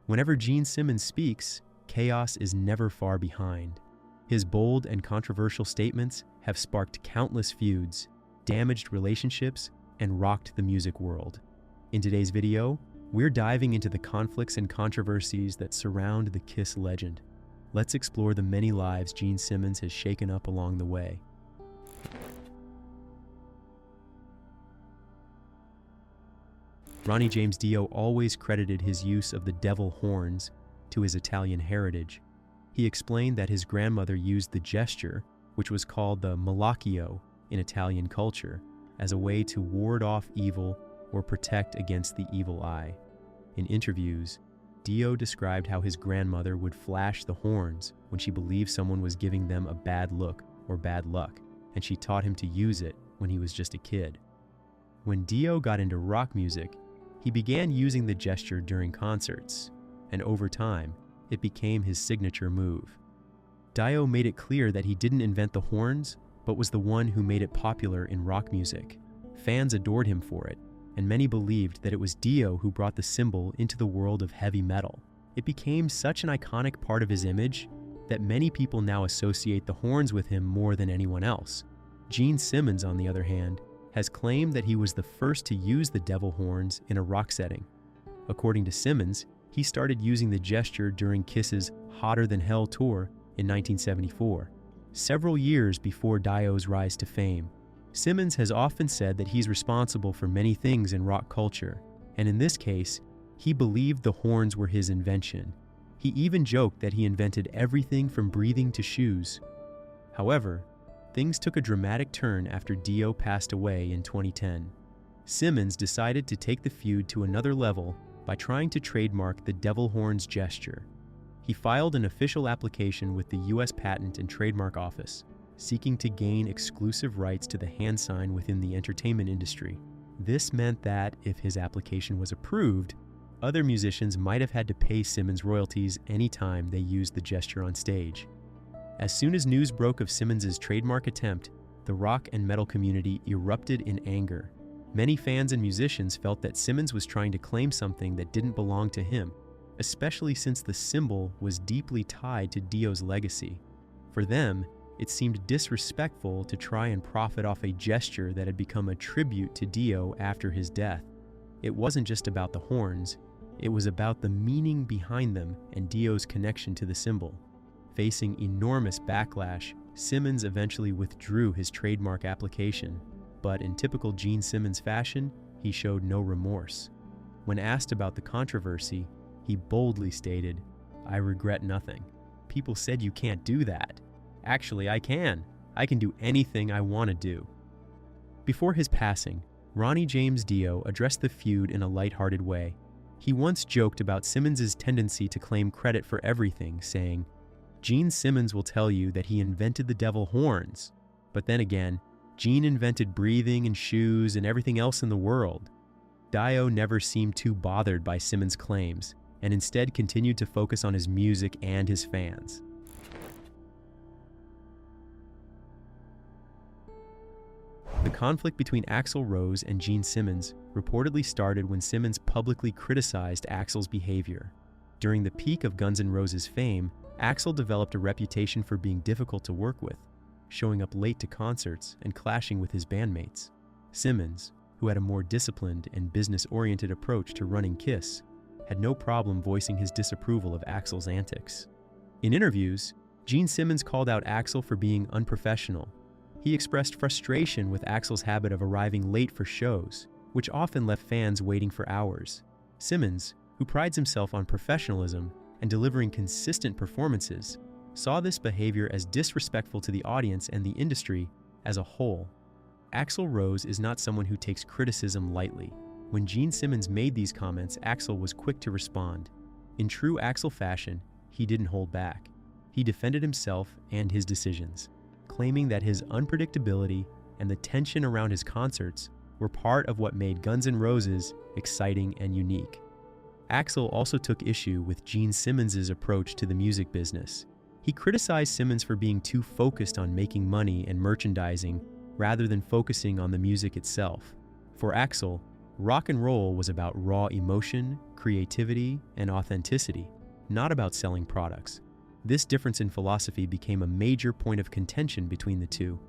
Whenever Gene Simmons speaks, chaos is never far behind. His bold and controversial statements have sparked countless feuds, damaged relationships, and rocked the music world. In today's video, we're diving into the conflicts and controversies that surround the Kiss legend. Let's explore the many lives Gene Simmons has shaken up along the way. Ronnie James Dio always credited his use of the devil horns to his Italian heritage. He explained that his grandmother used the gesture, which was called the malocchio in Italian culture, as a way to ward off evil or protect against the evil eye. In interviews, Dio described how his grandmother would flash the horns when she believed someone was giving them a bad look or bad luck, and she taught him to use it when he was just a kid. When Dio got into rock music, he began using the gesture during concerts, and over time, it became his signature move. Dio made it clear that he didn't invent the horns, but was the one who made it popular in rock music. Fans adored him for it, and many believed that it was Dio who brought the symbol into the world of heavy metal. It became such an iconic part of his image that many people now associate the horns with him more than anyone else. Gene Simmons, on the other hand, has claimed that he was the first to use the devil horns in a rock setting. According to Simmons, he started using the gesture during Kiss's Hotter Than Hell tour in 1974, several years before Dio's rise to fame. Simmons has often said that he's responsible for many things in rock culture, and in this case, he believed the horns were his invention. He even joked that he invented everything from breathing to shoes. However, things took a dramatic turn after Dio passed away in 2010. Simmons decided to take the feud to another level by trying to trademark the devil horns gesture. He filed an official application with the U.S. Patent and Trademark Office, seeking to gain exclusive rights to the hand sign within the entertainment industry. This meant that, if his application was approved, other musicians might have had to pay Simmons royalties anytime they used the gesture on stage. As soon as news broke of Simmons' trademark attempt, the rock and metal community erupted in anger. Many fans and musicians felt that Simmons was trying to claim something that didn't belong to him, especially since the symbol was deeply tied to Dio's legacy. For them, it seemed disrespectful to try and profit off a gesture that had become a tribute to Dio after his death. It wasn't just about the horns, it was about the meaning behind them and Dio's connection to the symbol. Facing enormous backlash, Simmons eventually withdrew his trademark application, but in typical Gene Simmons fashion, he showed no remorse. When asked about the controversy, he boldly stated, "I regret nothing. People said you can't do that. Actually, I can. I can do anything I want to do." Before his passing, Ronnie James Dio addressed the feud in a lighthearted way. He once joked about Simmons' tendency to claim credit for everything, saying, "Gene Simmons will tell you that he invented the devil horns, but then again, Gene invented breathing and shoes and everything else in the world." Dio never seemed too bothered by Simmons' claims, and instead continued to focus on his music and his fans. The conflict between Axl Rose and Gene Simmons reportedly started when Simmons publicly criticized Axl's behavior. During the peak of Guns N' Roses' fame, Axl developed a reputation for being difficult to work with, showing up late to concerts and clashing with his bandmates. Simmons, who had a more disciplined and business-oriented approach to running Kiss, had no problem voicing his disapproval of Axl's antics. In interviews, Gene Simmons called out Axl for being unprofessional. He expressed frustration with Axl's habit of arriving late for shows, which often left fans waiting for hours. Simmons, who prides himself on professionalism and delivering consistent performances, saw this behavior as disrespectful to the audience and the industry as a whole. Axl Rose is not someone who takes criticism lightly. When Gene Simmons made these comments, Axl was quick to respond. In true Axl fashion, he didn't hold back. He defended himself and his decisions, claiming that his unpredictability and the tension around his concerts were part of what made Guns N' Roses exciting and unique. Axl also took issue with Gene Simmons' approach to the music business. He criticized Simmons for being too focused on making money and merchandising rather than focusing on the music itself. For Axl, Rock and roll was about raw emotion, creativity, and authenticity, not about selling products. This difference in philosophy became a major point of contention between the two.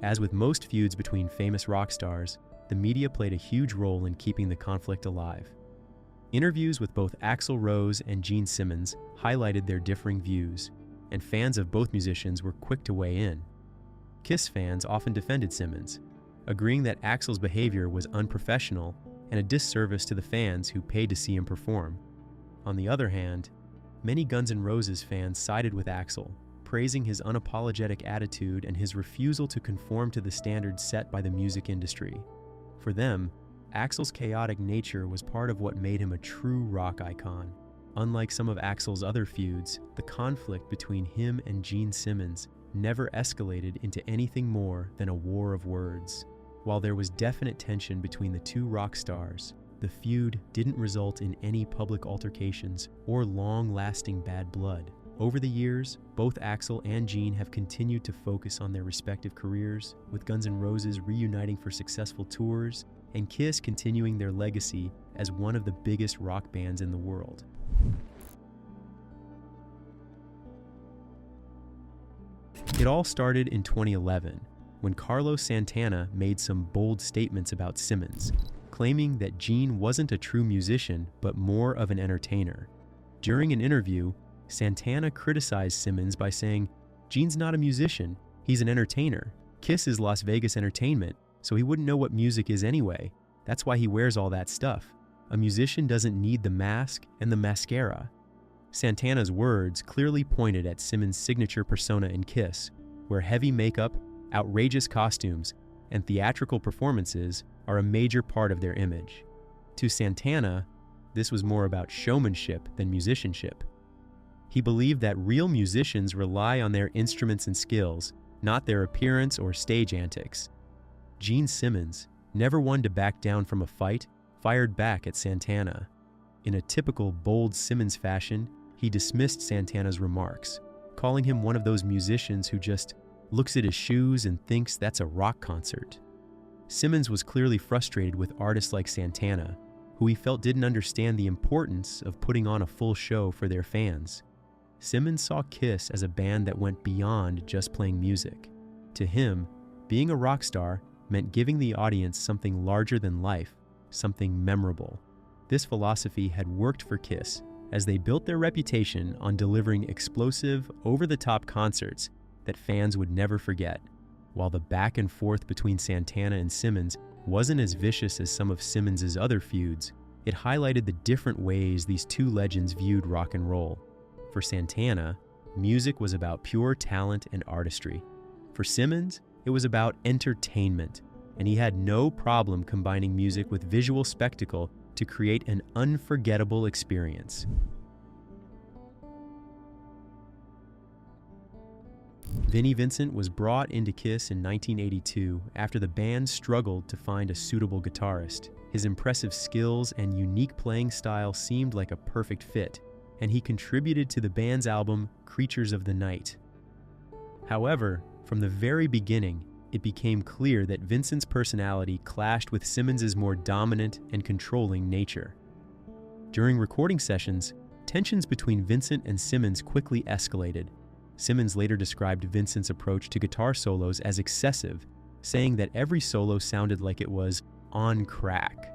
As with most feuds between famous rock stars, the media played a huge role in keeping the conflict alive. Interviews with both Axl Rose and Gene Simmons highlighted their differing views, and fans of both musicians were quick to weigh in. Kiss fans often defended Simmons, agreeing that Axl's behavior was unprofessional and a disservice to the fans who paid to see him perform. On the other hand, many Guns N' Roses fans sided with Axl, praising his unapologetic attitude and his refusal to conform to the standards set by the music industry. For them, Axl's chaotic nature was part of what made him a true rock icon. Unlike some of Axl's other feuds, the conflict between him and Gene Simmons never escalated into anything more than a war of words. While there was definite tension between the two rock stars, the feud didn't result in any public altercations or long-lasting bad blood. Over the years, both Axl and Gene have continued to focus on their respective careers, with Guns N' Roses reuniting for successful tours and Kiss continuing their legacy as one of the biggest rock bands in the world. It all started in 2011, when Carlos Santana made some bold statements about Simmons, claiming that Gene wasn't a true musician but more of an entertainer. During an interview, Santana criticized Simmons by saying, "Gene's not a musician, he's an entertainer. Kiss is Las Vegas entertainment, so he wouldn't know what music is anyway. That's why he wears all that stuff. A musician doesn't need the mask and the mascara." Santana's words clearly pointed at Simmons' signature persona in Kiss, where heavy makeup, outrageous costumes, and theatrical performances are a major part of their image. To Santana, this was more about showmanship than musicianship. He believed that real musicians rely on their instruments and skills, not their appearance or stage antics. Gene Simmons, never one to back down from a fight, fired back at Santana. In a typical bold Simmons fashion, he dismissed Santana's remarks, calling him one of those musicians who just looks at his shoes and thinks that's a rock concert. Simmons was clearly frustrated with artists like Santana, who he felt didn't understand the importance of putting on a full show for their fans. Simmons saw Kiss as a band that went beyond just playing music. To him, being a rock star meant giving the audience something larger than life, something memorable. This philosophy had worked for Kiss, as they built their reputation on delivering explosive, over-the-top concerts that fans would never forget. While the back and forth between Santana and Simmons wasn't as vicious as some of Simmons' other feuds, it highlighted the different ways these two legends viewed rock and roll. For Santana, music was about pure talent and artistry. For Simmons, it was about entertainment, and he had no problem combining music with visual spectacle to create an unforgettable experience. Vinnie Vincent was brought into Kiss in 1982 after the band struggled to find a suitable guitarist. His impressive skills and unique playing style seemed like a perfect fit, and he contributed to the band's album Creatures of the Night. However, from the very beginning, it became clear that Vincent's personality clashed with Simmons' more dominant and controlling nature. During recording sessions, tensions between Vincent and Simmons quickly escalated. Simmons later described Vincent's approach to guitar solos as excessive, saying that every solo sounded like it was on crack.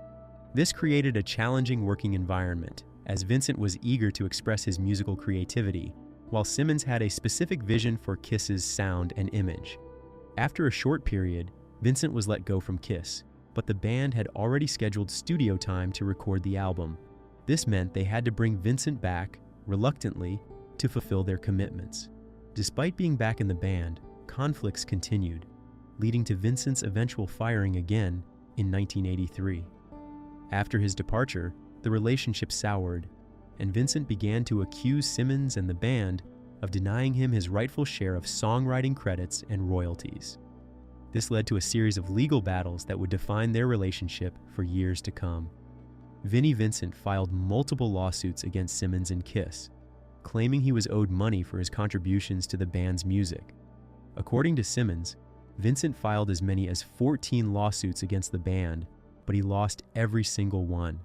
This created a challenging working environment, as Vincent was eager to express his musical creativity, while Simmons had a specific vision for Kiss's sound and image. After a short period, Vincent was let go from Kiss, but the band had already scheduled studio time to record the album. This meant they had to bring Vincent back, reluctantly, to fulfill their commitments. Despite being back in the band, conflicts continued, leading to Vincent's eventual firing again in 1983. After his departure, the relationship soured, and Vincent began to accuse Simmons and the band of denying him his rightful share of songwriting credits and royalties. This led to a series of legal battles that would define their relationship for years to come. Vinnie Vincent filed multiple lawsuits against Simmons and Kiss, claiming he was owed money for his contributions to the band's music. According to Simmons, Vincent filed as many as 14 lawsuits against the band, but he lost every single one.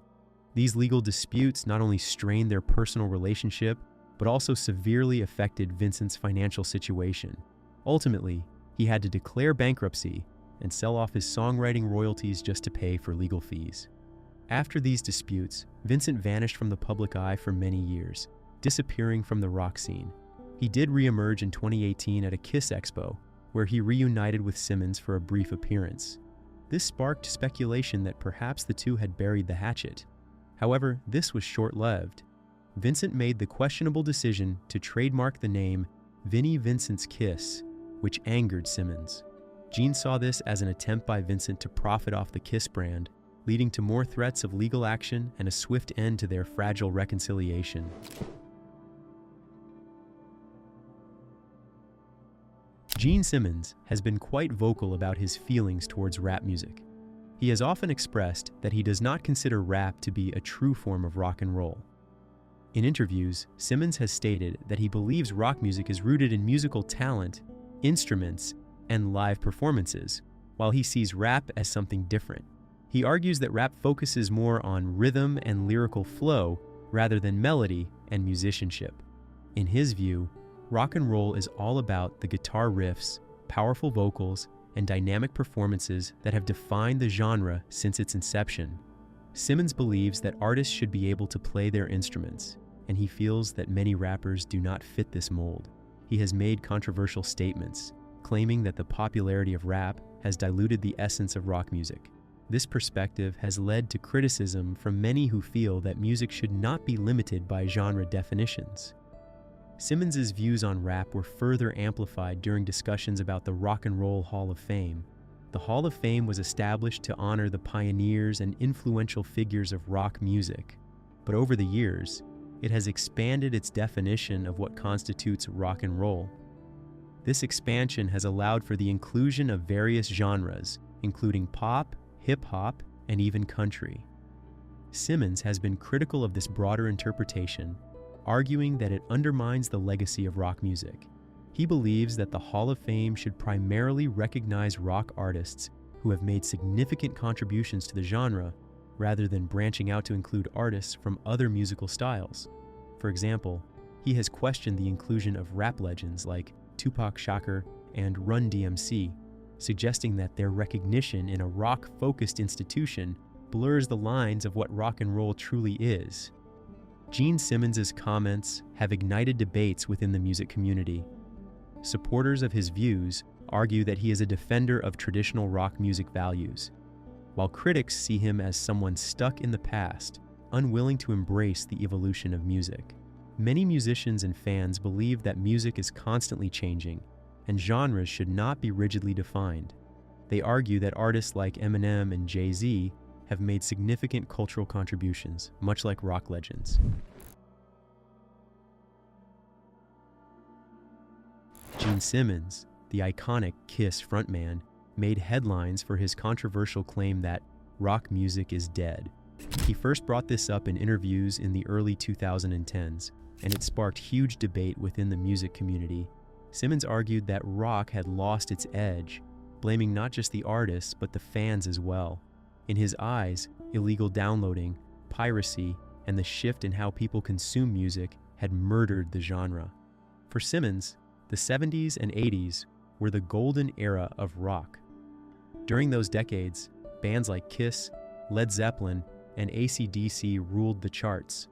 These legal disputes not only strained their personal relationship, but also severely affected Vincent's financial situation. Ultimately, he had to declare bankruptcy and sell off his songwriting royalties just to pay for legal fees. After these disputes, Vincent vanished from the public eye for many years, disappearing from the rock scene. He did re-emerge in 2018 at a Kiss Expo, where he reunited with Simmons for a brief appearance. This sparked speculation that perhaps the two had buried the hatchet. However, this was short-lived. Vincent made the questionable decision to trademark the name Vinnie Vincent's Kiss, which angered Simmons. Gene saw this as an attempt by Vincent to profit off the Kiss brand, leading to more threats of legal action and a swift end to their fragile reconciliation. Gene Simmons has been quite vocal about his feelings towards rap music. He has often expressed that he does not consider rap to be a true form of rock and roll. In interviews, Simmons has stated that he believes rock music is rooted in musical talent, instruments, and live performances, while he sees rap as something different. He argues that rap focuses more on rhythm and lyrical flow rather than melody and musicianship. In his view, rock and roll is all about the guitar riffs, powerful vocals, and dynamic performances that have defined the genre since its inception. Simmons believes that artists should be able to play their instruments, and he feels that many rappers do not fit this mold. He has made controversial statements, claiming that the popularity of rap has diluted the essence of rock music. This perspective has led to criticism from many who feel that music should not be limited by genre definitions. Simmons's views on rap were further amplified during discussions about the Rock and Roll Hall of Fame. The Hall of Fame was established to honor the pioneers and influential figures of rock music, but over the years, it has expanded its definition of what constitutes rock and roll. This expansion has allowed for the inclusion of various genres, including pop, hip-hop, and even country. Simmons has been critical of this broader interpretation, arguing that it undermines the legacy of rock music. He believes that the Hall of Fame should primarily recognize rock artists who have made significant contributions to the genre, rather than branching out to include artists from other musical styles. For example, he has questioned the inclusion of rap legends like Tupac Shakur and Run DMC, suggesting that their recognition in a rock-focused institution blurs the lines of what rock and roll truly is. Gene Simmons's comments have ignited debates within the music community. Supporters of his views argue that he is a defender of traditional rock music values, while critics see him as someone stuck in the past, unwilling to embrace the evolution of music. Many musicians and fans believe that music is constantly changing, and genres should not be rigidly defined. They argue that artists like Eminem and Jay-Z have made significant cultural contributions, much like rock legends. Gene Simmons, the iconic Kiss frontman, made headlines for his controversial claim that rock music is dead. He first brought this up in interviews in the early 2010s, and it sparked huge debate within the music community. Simmons argued that rock had lost its edge, blaming not just the artists but the fans as well. In his eyes, illegal downloading, piracy, and the shift in how people consume music had murdered the genre. For Simmons, the 70s and 80s were the golden era of rock. During those decades, bands like Kiss, Led Zeppelin, and AC/DC ruled the charts,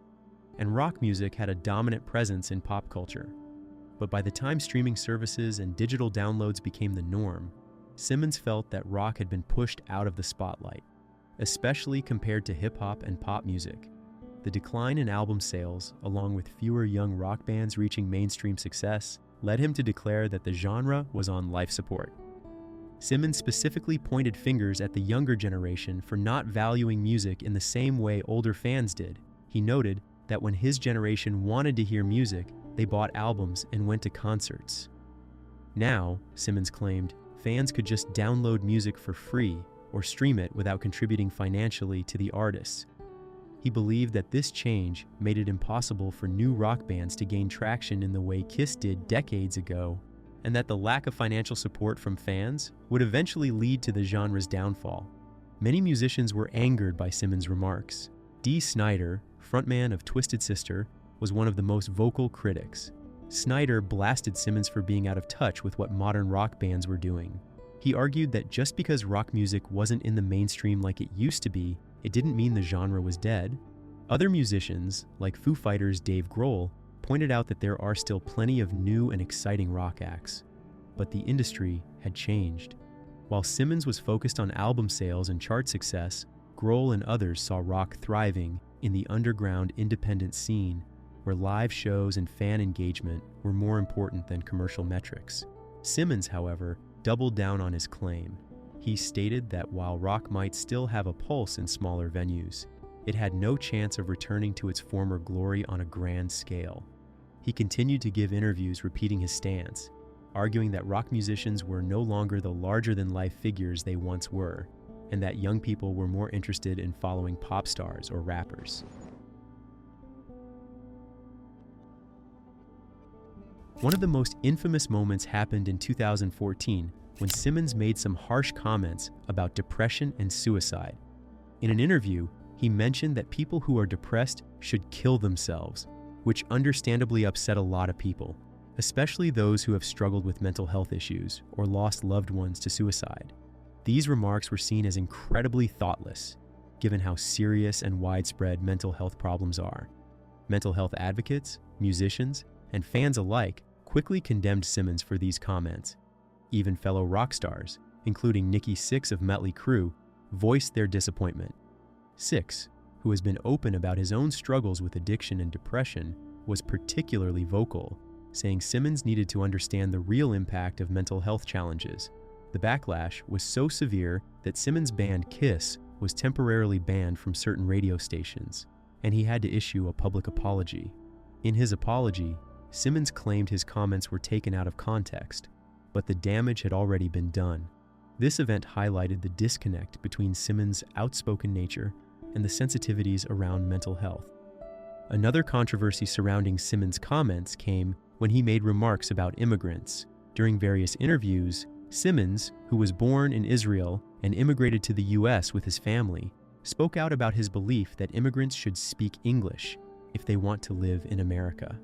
and rock music had a dominant presence in pop culture. But by the time streaming services and digital downloads became the norm, Simmons felt that rock had been pushed out of the spotlight, especially compared to hip-hop and pop music. The decline in album sales, along with fewer young rock bands reaching mainstream success, led him to declare that the genre was on life support. Simmons specifically pointed fingers at the younger generation for not valuing music in the same way older fans did. He noted that when his generation wanted to hear music, they bought albums and went to concerts. Now, Simmons claimed, fans could just download music for free or stream it without contributing financially to the artists. He believed that this change made it impossible for new rock bands to gain traction in the way Kiss did decades ago, and that the lack of financial support from fans would eventually lead to the genre's downfall. Many musicians were angered by Simmons' remarks. Dee Snider, frontman of Twisted Sister, was one of the most vocal critics. Snider blasted Simmons for being out of touch with what modern rock bands were doing. He argued that just because rock music wasn't in the mainstream like it used to be, it didn't mean the genre was dead. Other musicians, like Foo Fighters' Dave Grohl, pointed out that there are still plenty of new and exciting rock acts. But the industry had changed. While Simmons was focused on album sales and chart success, Grohl and others saw rock thriving in the underground independent scene, where live shows and fan engagement were more important than commercial metrics. Simmons, however, doubled down on his claim. He stated that while rock might still have a pulse in smaller venues, it had no chance of returning to its former glory on a grand scale. He continued to give interviews repeating his stance, arguing that rock musicians were no longer the larger-than-life figures they once were, and that young people were more interested in following pop stars or rappers. One of the most infamous moments happened in 2014 when Simmons made some harsh comments about depression and suicide. In an interview, he mentioned that people who are depressed should kill themselves, which understandably upset a lot of people, especially those who have struggled with mental health issues or lost loved ones to suicide. These remarks were seen as incredibly thoughtless, given how serious and widespread mental health problems are. Mental health advocates, musicians, and fans alike quickly condemned Simmons for these comments. Even fellow rock stars, including Nikki Sixx of Mötley Crüe, voiced their disappointment. Sixx, who has been open about his own struggles with addiction and depression, was particularly vocal, saying Simmons needed to understand the real impact of mental health challenges. The backlash was so severe that Simmons' band Kiss was temporarily banned from certain radio stations, and he had to issue a public apology. In his apology, Simmons claimed his comments were taken out of context, but the damage had already been done. This event highlighted the disconnect between Simmons' outspoken nature and the sensitivities around mental health. Another controversy surrounding Simmons' comments came when he made remarks about immigrants. During various interviews, Simmons, who was born in Israel and immigrated to the US with his family, spoke out about his belief that immigrants should speak English if they want to live in America.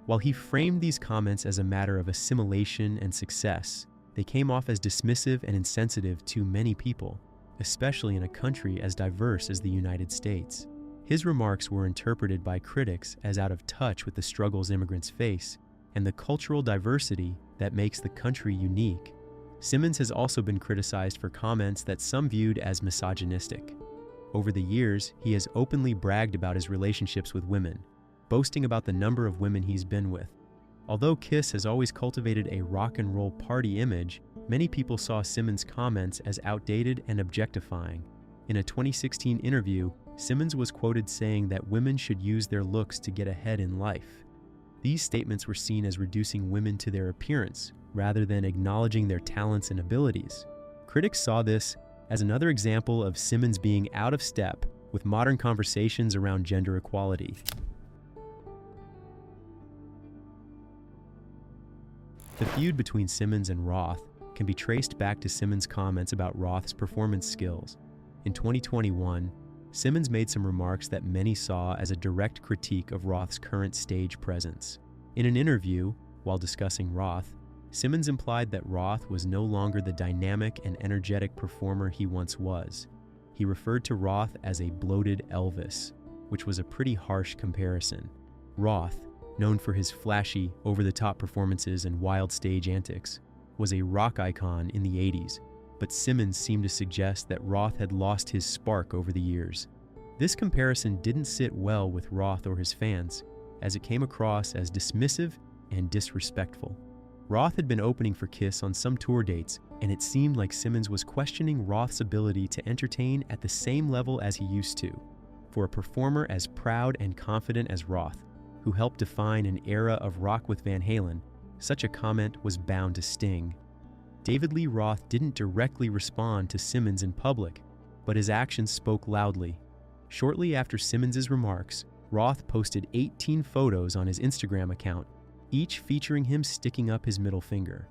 While he framed these comments as a matter of assimilation and success, they came off as dismissive and insensitive to many people, especially in a country as diverse as the United States. His remarks were interpreted by critics as out of touch with the struggles immigrants face and the cultural diversity that makes the country unique. Simmons has also been criticized for comments that some viewed as misogynistic. Over the years, he has openly bragged about his relationships with women, boasting about the number of women he's been with. Although Kiss has always cultivated a rock and roll party image, many people saw Simmons' comments as outdated and objectifying. In a 2016 interview, Simmons was quoted saying that women should use their looks to get ahead in life. These statements were seen as reducing women to their appearance, rather than acknowledging their talents and abilities. Critics saw this as another example of Simmons being out of step with modern conversations around gender equality. The feud between Simmons and Roth can be traced back to Simmons' comments about Roth's performance skills. In 2021, Simmons made some remarks that many saw as a direct critique of Roth's current stage presence. In an interview, while discussing Roth, Simmons implied that Roth was no longer the dynamic and energetic performer he once was. He referred to Roth as a bloated Elvis, which was a pretty harsh comparison. Roth, known for his flashy, over-the-top performances and wild stage antics, was a rock icon in the 80s, but Simmons seemed to suggest that Roth had lost his spark over the years. This comparison didn't sit well with Roth or his fans, as it came across as dismissive and disrespectful. Roth had been opening for Kiss on some tour dates, and it seemed like Simmons was questioning Roth's ability to entertain at the same level as he used to. For a performer as proud and confident as Roth, who helped define an era of rock with Van Halen, such a comment was bound to sting. David Lee Roth didn't directly respond to Simmons in public, but his actions spoke loudly. Shortly after Simmons' remarks, Roth posted 18 photos on his Instagram account, each featuring him sticking up his middle finger.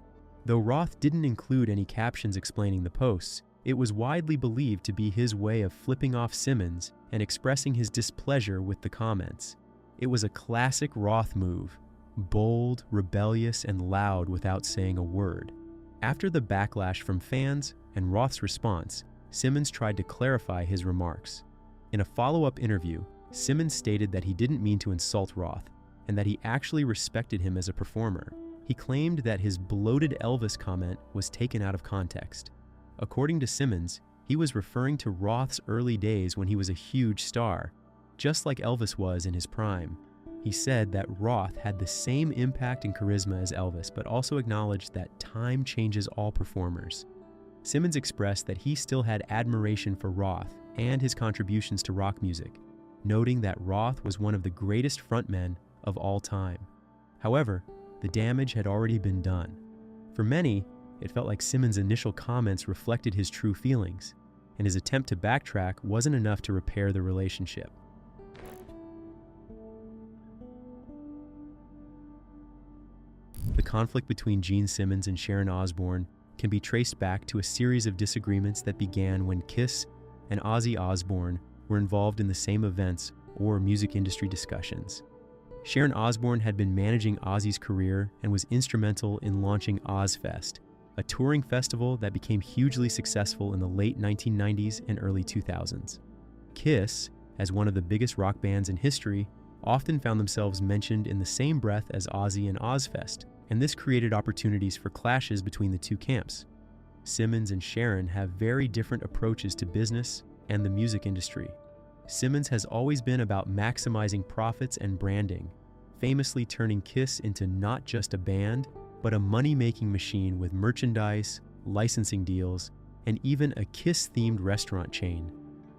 Though Roth didn't include any captions explaining the posts, It was widely believed to be his way of flipping off Simmons and expressing his displeasure with the comments. It was a classic Roth move, bold, rebellious, and loud without saying a word. After the backlash from fans and Roth's response, Simmons tried to clarify his remarks. In a follow-up interview, Simmons stated that he didn't mean to insult Roth and that he actually respected him as a performer. He claimed that his bloated Elvis comment was taken out of context. According to Simmons, he was referring to Roth's early days when he was a huge star, just like Elvis was in his prime. He said that Roth had the same impact and charisma as Elvis, but also acknowledged that time changes all performers. Simmons expressed that he still had admiration for Roth and his contributions to rock music, noting that Roth was one of the greatest frontmen of all time. However, the damage had already been done. For many, it felt like Simmons' initial comments reflected his true feelings, and his attempt to backtrack wasn't enough to repair the relationship. The conflict between Gene Simmons and Sharon Osbourne can be traced back to a series of disagreements that began when Kiss and Ozzy Osbourne were involved in the same events or music industry discussions. Sharon Osbourne had been managing Ozzy's career and was instrumental in launching Ozzfest, a touring festival that became hugely successful in the late 1990s and early 2000s. Kiss, as one of the biggest rock bands in history, often found themselves mentioned in the same breath as Ozzy and Ozzfest, and this created opportunities for clashes between the two camps. Simmons and Sharon have very different approaches to business and the music industry. Simmons has always been about maximizing profits and branding, famously turning Kiss into not just a band, but a money-making machine with merchandise, licensing deals, and even a Kiss-themed restaurant chain.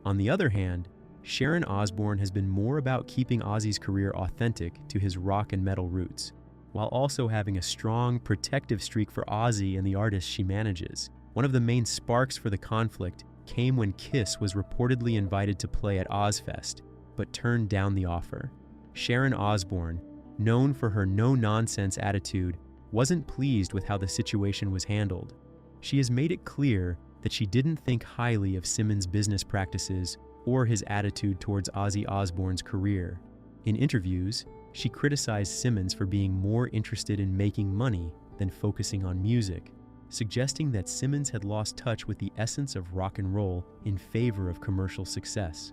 On the other hand, Sharon Osbourne has been more about keeping Ozzy's career authentic to his rock and metal roots, while also having a strong, protective streak for Ozzy and the artists she manages. One of the main sparks for the conflict came when Kiss was reportedly invited to play at Ozzfest, but turned down the offer. Sharon Osbourne, known for her no-nonsense attitude, wasn't pleased with how the situation was handled. She has made it clear that she didn't think highly of Simmons' business practices or his attitude towards Ozzy Osbourne's career. In interviews, she criticized Simmons for being more interested in making money than focusing on music, suggesting that Simmons had lost touch with the essence of rock and roll in favor of commercial success.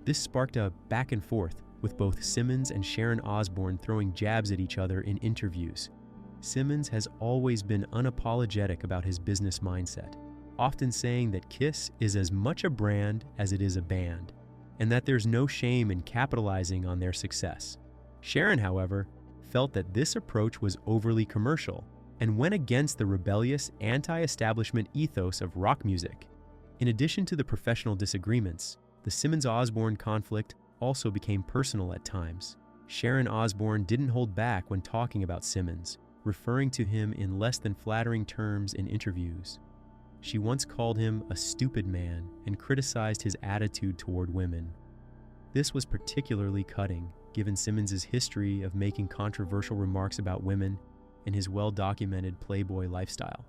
This sparked a back and forth, with both Simmons and Sharon Osbourne throwing jabs at each other in interviews. Simmons has always been unapologetic about his business mindset, often saying that Kiss is as much a brand as it is a band, and that there's no shame in capitalizing on their success. Sharon, however, felt that this approach was overly commercial and went against the rebellious, anti-establishment ethos of rock music. In addition to the professional disagreements, the Simmons-Osbourne conflict also became personal at times. Sharon Osbourne didn't hold back when talking about Simmons, referring to him in less than flattering terms in interviews. She once called him a stupid man and criticized his attitude toward women. This was particularly cutting, given Simmons' history of making controversial remarks about women and his well-documented playboy lifestyle.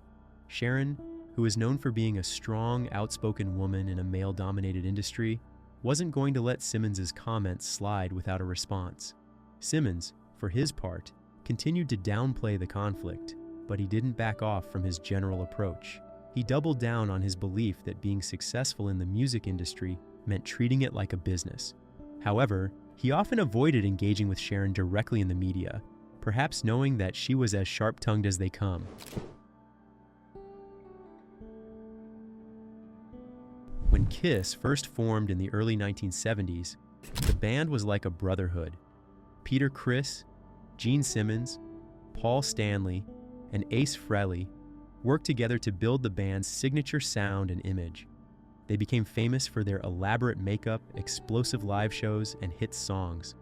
Sharon, who is known for being a strong, outspoken woman in a male-dominated industry, wasn't going to let Simmons' comments slide without a response. Simmons, for his part, continued to downplay the conflict, but he didn't back off from his general approach. He doubled down on his belief that being successful in the music industry meant treating it like a business. However, he often avoided engaging with Sharon directly in the media, perhaps knowing that she was as sharp-tongued as they come. When Kiss first formed in the early 1970s, the band was like a brotherhood. Peter Criss, Gene Simmons, Paul Stanley, and Ace Frehley worked together to build the band's signature sound and image. They became famous for their elaborate makeup, explosive live shows, and hit songs.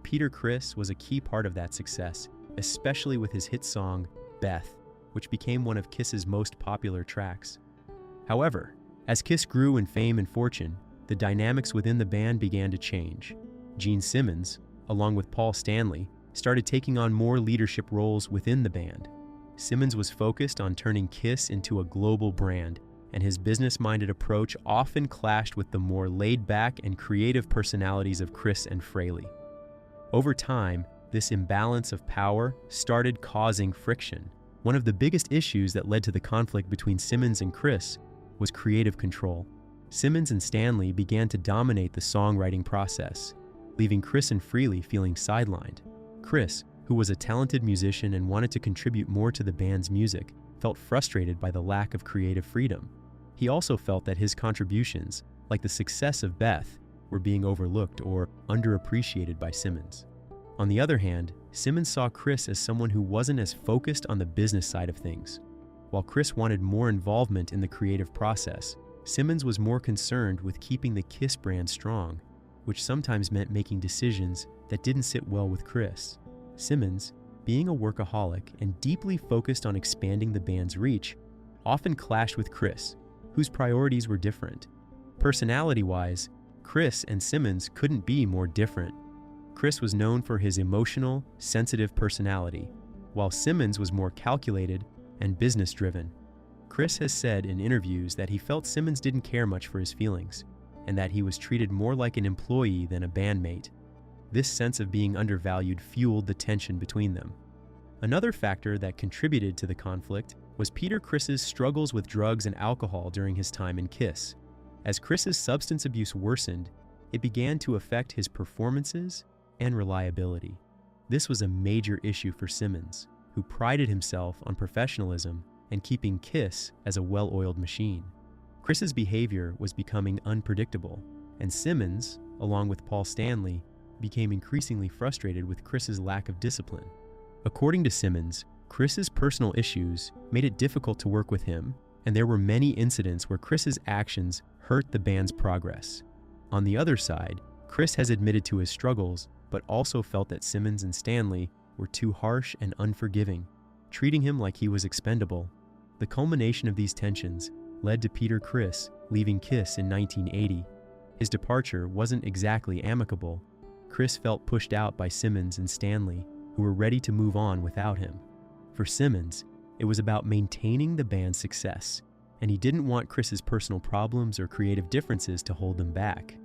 Peter Criss was a key part of that success, especially with his hit song, Beth, which became one of Kiss's most popular tracks. However, as Kiss grew in fame and fortune, the dynamics within the band began to change. Gene Simmons, along with Paul Stanley, started taking on more leadership roles within the band. Simmons was focused on turning Kiss into a global brand and his business-minded approach often clashed with the more laid-back and creative personalities of Criss and Frehley. Over time, this imbalance of power started causing friction. One of the biggest issues that led to the conflict between Simmons and Criss was creative control. Simmons and Stanley began to dominate the songwriting process, leaving Criss and Frehley feeling sidelined. Criss, who was a talented musician and wanted to contribute more to the band's music, felt frustrated by the lack of creative freedom. He also felt that his contributions, like the success of Beth, were being overlooked or underappreciated by Simmons. On the other hand, Simmons saw Criss as someone who wasn't as focused on the business side of things. While Criss wanted more involvement in the creative process, Simmons was more concerned with keeping the Kiss brand strong, which sometimes meant making decisions that didn't sit well with Criss. Simmons, being a workaholic and deeply focused on expanding the band's reach, often clashed with Criss, whose priorities were different. Personality-wise, Criss and Simmons couldn't be more different. Criss was known for his emotional, sensitive personality, while Simmons was more calculated and business-driven. Criss has said in interviews that he felt Simmons didn't care much for his feelings, and that he was treated more like an employee than a bandmate. This sense of being undervalued fueled the tension between them. Another factor that contributed to the conflict was Peter Criss's struggles with drugs and alcohol during his time in Kiss. As Criss's substance abuse worsened, it began to affect his performances and reliability. This was a major issue for Simmons, who prided himself on professionalism and keeping Kiss as a well-oiled machine. Criss's behavior was becoming unpredictable, and Simmons, along with Paul Stanley, became increasingly frustrated with Criss's lack of discipline. According to Simmons, Criss's personal issues made it difficult to work with him, and there were many incidents where Criss's actions hurt the band's progress. On the other side, Criss has admitted to his struggles, but also felt that Simmons and Stanley were too harsh and unforgiving, treating him like he was expendable. The culmination of these tensions led to Peter Criss leaving Kiss in 1980. His departure wasn't exactly amicable. Criss felt pushed out by Simmons and Stanley, who were ready to move on without him. For Simmons, it was about maintaining the band's success, and he didn't want Criss's personal problems or creative differences to hold them back.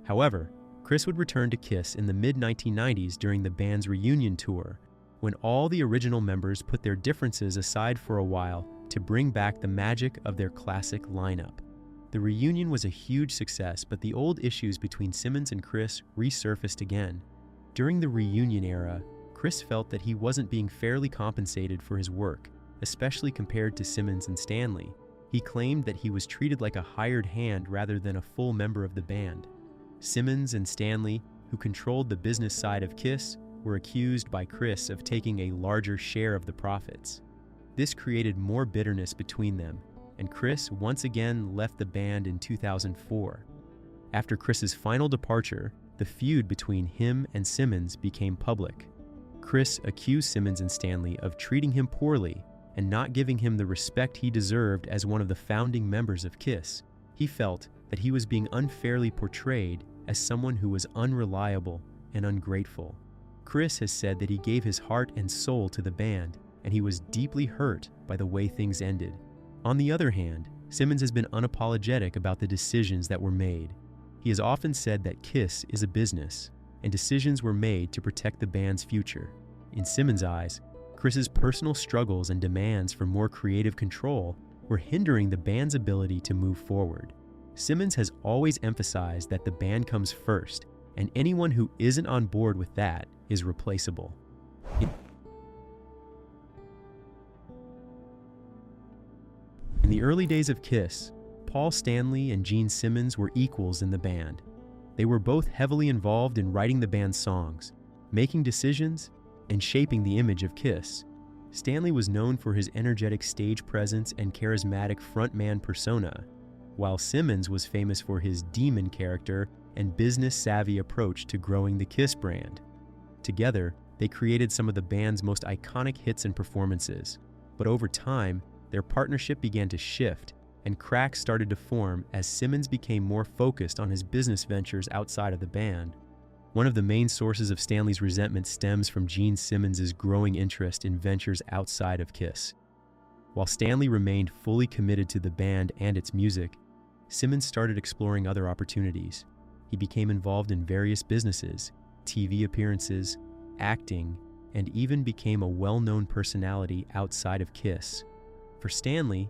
However, Criss would return to Kiss in the mid-1990s during the band's reunion tour, when all the original members put their differences aside for a while to bring back the magic of their classic lineup. The reunion was a huge success, but the old issues between Simmons and Criss resurfaced again. During the reunion era, Criss felt that he wasn't being fairly compensated for his work, especially compared to Simmons and Stanley. He claimed that he was treated like a hired hand rather than a full member of the band. Simmons and Stanley, who controlled the business side of Kiss, were accused by Criss of taking a larger share of the profits. This created more bitterness between them, and Criss once again left the band in 2004. After Criss's final departure, the feud between him and Simmons became public. Criss accused Simmons and Stanley of treating him poorly and not giving him the respect he deserved as one of the founding members of Kiss. He felt that he was being unfairly portrayed as someone who was unreliable and ungrateful. Criss has said that he gave his heart and soul to the band, and he was deeply hurt by the way things ended. On the other hand, Simmons has been unapologetic about the decisions that were made. He has often said that Kiss is a business, and decisions were made to protect the band's future. In Simmons' eyes, Criss's personal struggles and demands for more creative control were hindering the band's ability to move forward. Simmons has always emphasized that the band comes first, and anyone who isn't on board with that is replaceable. In the early days of Kiss, Paul Stanley and Gene Simmons were equals in the band. They were both heavily involved in writing the band's songs, making decisions, and shaping the image of Kiss. Stanley was known for his energetic stage presence and charismatic frontman persona, while Simmons was famous for his demon character and business-savvy approach to growing the Kiss brand. Together, they created some of the band's most iconic hits and performances, but over time, their partnership began to shift, and cracks started to form as Simmons became more focused on his business ventures outside of the band. One of the main sources of Stanley's resentment stems from Gene Simmons' growing interest in ventures outside of Kiss. While Stanley remained fully committed to the band and its music, Simmons started exploring other opportunities. He became involved in various businesses, TV appearances, acting, and even became a well-known personality outside of Kiss. For Stanley,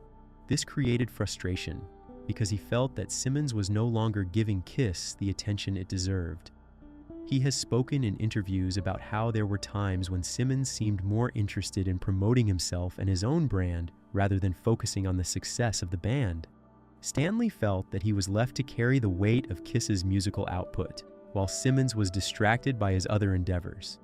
this created frustration because he felt that Simmons was no longer giving Kiss the attention it deserved. He has spoken in interviews about how there were times when Simmons seemed more interested in promoting himself and his own brand rather than focusing on the success of the band. Stanley felt that he was left to carry the weight of Kiss's musical output, while Simmons was distracted by his other endeavors.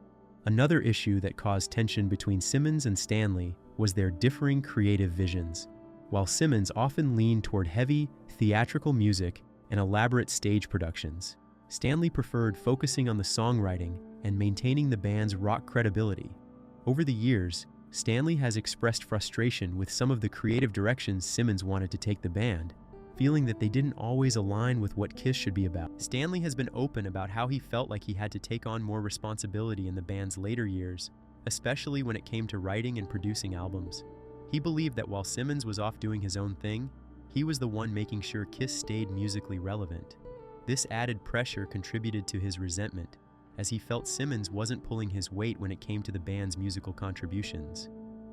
Another issue that caused tension between Simmons and Stanley was their differing creative visions. While Simmons often leaned toward heavy, theatrical music and elaborate stage productions, Stanley preferred focusing on the songwriting and maintaining the band's rock credibility. Over the years, Stanley has expressed frustration with some of the creative directions Simmons wanted to take the band, feeling that they didn't always align with what Kiss should be about. Stanley has been open about how he felt like he had to take on more responsibility in the band's later years, especially when it came to writing and producing albums. He believed that while Simmons was off doing his own thing, he was the one making sure Kiss stayed musically relevant. This added pressure contributed to his resentment, as he felt Simmons wasn't pulling his weight when it came to the band's musical contributions.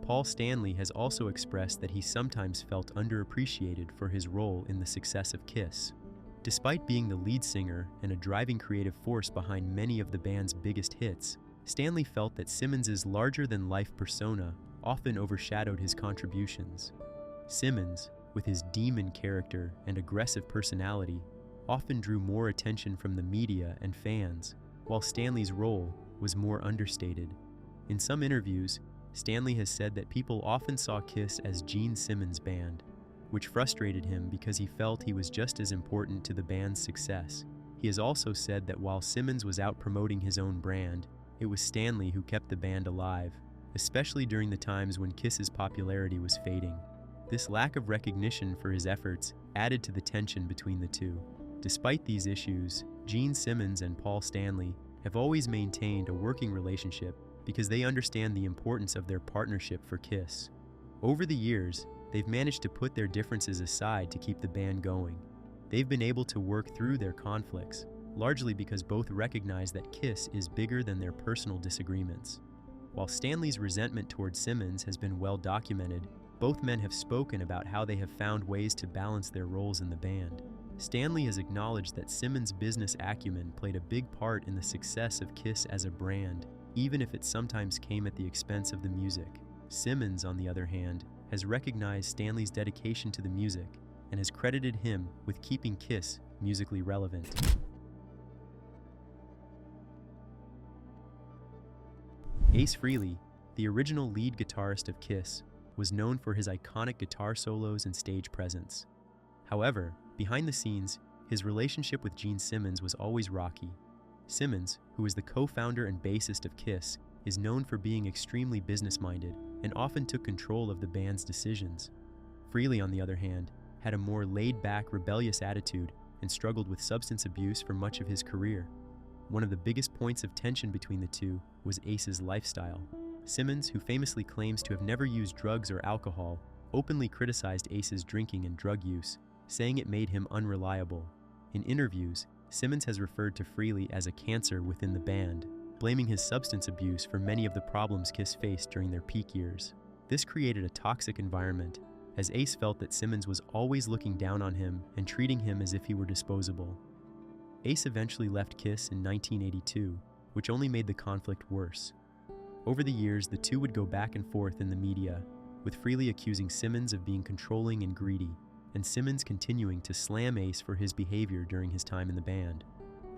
Paul Stanley has also expressed that he sometimes felt underappreciated for his role in the success of Kiss. Despite being the lead singer and a driving creative force behind many of the band's biggest hits, Stanley felt that Simmons' larger-than-life persona often overshadowed his contributions. Simmons, with his demon character and aggressive personality, often drew more attention from the media and fans, while Stanley's role was more understated. In some interviews, Stanley has said that people often saw Kiss as Gene Simmons' band, which frustrated him because he felt he was just as important to the band's success. He has also said that while Simmons was out promoting his own brand, it was Stanley who kept the band alive, especially during the times when Kiss's popularity was fading. This lack of recognition for his efforts added to the tension between the two. Despite these issues, Gene Simmons and Paul Stanley have always maintained a working relationship because they understand the importance of their partnership for Kiss. Over the years, they've managed to put their differences aside to keep the band going. They've been able to work through their conflicts, largely because both recognize that Kiss is bigger than their personal disagreements. While Stanley's resentment towards Simmons has been well documented, both men have spoken about how they have found ways to balance their roles in the band. Stanley has acknowledged that Simmons' business acumen played a big part in the success of Kiss as a brand, even if it sometimes came at the expense of the music. Simmons, on the other hand, has recognized Stanley's dedication to the music and has credited him with keeping Kiss musically relevant. Ace Frehley, the original lead guitarist of Kiss, was known for his iconic guitar solos and stage presence. However, behind the scenes, his relationship with Gene Simmons was always rocky. Simmons, who is the co-founder and bassist of Kiss, is known for being extremely business-minded and often took control of the band's decisions. Frehley, on the other hand, had a more laid-back, rebellious attitude and struggled with substance abuse for much of his career. One of the biggest points of tension between the two was Ace's lifestyle. Simmons, who famously claims to have never used drugs or alcohol, openly criticized Ace's drinking and drug use, saying it made him unreliable. In interviews, Simmons has referred to Frehley as a cancer within the band, blaming his substance abuse for many of the problems Kiss faced during their peak years. This created a toxic environment, as Ace felt that Simmons was always looking down on him and treating him as if he were disposable. Ace eventually left Kiss in 1982, which only made the conflict worse. Over the years, the two would go back and forth in the media, with Frehley accusing Simmons of being controlling and greedy, and Simmons continuing to slam Ace for his behavior during his time in the band.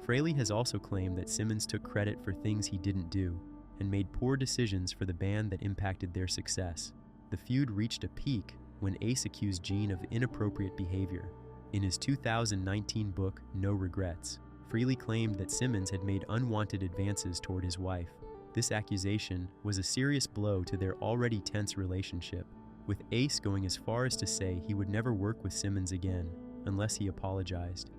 Frehley has also claimed that Simmons took credit for things he didn't do, and made poor decisions for the band that impacted their success. The feud reached a peak when Ace accused Gene of inappropriate behavior. In his 2019 book, No Regrets, Frehley claimed that Simmons had made unwanted advances toward his wife. This accusation was a serious blow to their already tense relationship, with Ace going as far as to say he would never work with Simmons again unless he apologized.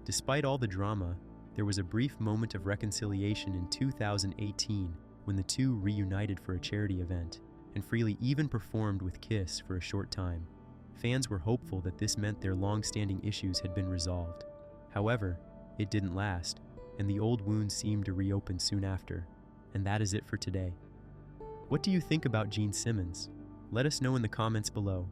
Despite all the drama, there was a brief moment of reconciliation in 2018 when the two reunited for a charity event, and Frehley even performed with Kiss for a short time. Fans were hopeful that this meant their long-standing issues had been resolved. However, it didn't last, and the old wounds seemed to reopen soon after. And that is it for today. What do you think about Gene Simmons? Let us know in the comments below.